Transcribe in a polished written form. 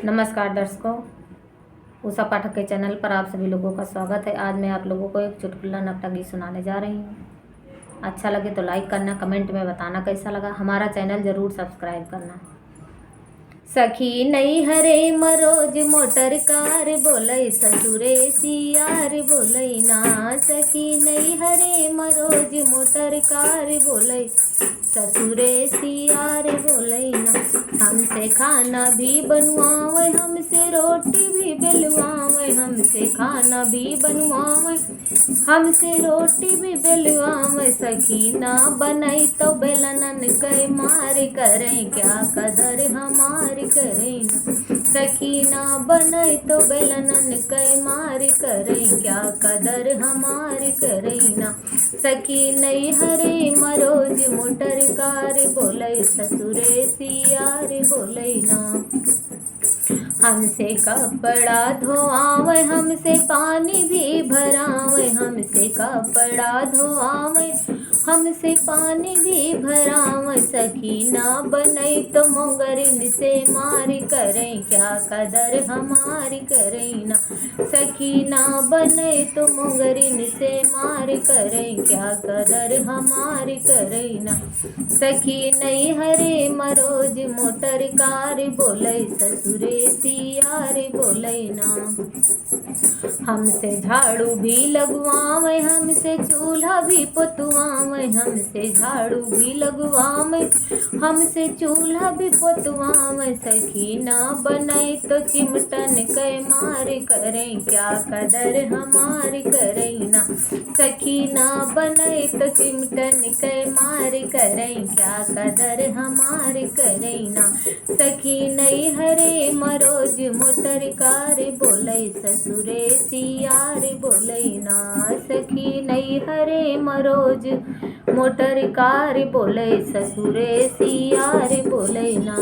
नमस्कार दर्शकों, उषा पाठक के चैनल पर आप सभी लोगों का स्वागत है। आज मैं आप लोगों को एक चुटकुला नकटा गीत सुनाने जा रही हूँ। अच्छा लगे तो लाइक करना, कमेंट में बताना कैसा लगा। हमारा चैनल ज़रूर सब्सक्राइब करना। सखी नहीं हरे मरोज मोटर कार बोलई ससुरे सियार बोलई ना। सखी नहीं हरे मरोज मोटर कार बोलई ससुरे सियार बोलई ना। हमसे खाना भी बनवावे, हमसे रोटी भी बेलवावे, हमसे खाना भी बनवावे, हमसे रोटी भी बेलवावे। सखी ना बनई तो बेलनन के मार करें, क्या कदर हमारी करें ना। सखी ना बनई तो बेलनन के मार करें, क्या कदर हमारी करें ना। सखी नहीं हरे मरोज मोटर कार बोलई ससुरे सियार बोलई ना। हमसे कपड़ा धोआवे, हमसे पानी भी भरावे, हमसे कपड़ा धोआवे, हमसे पानी भी भरावे। सखी ना बनई तो मोंगरिन से मारी करें, क्या कदर हमारी करें ना। सखी ना बनई तो मोंगरिन से मार करें, क्या कदर हमारी करें ना। सखी नहीं हरे मरोज मोटर कार बोलई ससुरे सियार बोलई ना। हमसे झाड़ू भी लगवावे, हमसे चूल्हा भी पोतवावे, हमसे झाड़ू भी लगवावे, हमसे चूल्हा भी पोतवावे। सखी ना बनई तो चिमटन के मार करें, क्या कदर हमारी करें ना। सखी ना बनई तो चिमटन के मार करें, क्या कदर हमारी करें ना। सखी नहीं हरे मरोज मोटर कार बोलई ससुरे सियार बोलई ना। सखी नहीं हरे मरोज मोटर कार बोलई ससुरे सियार बोलई ना।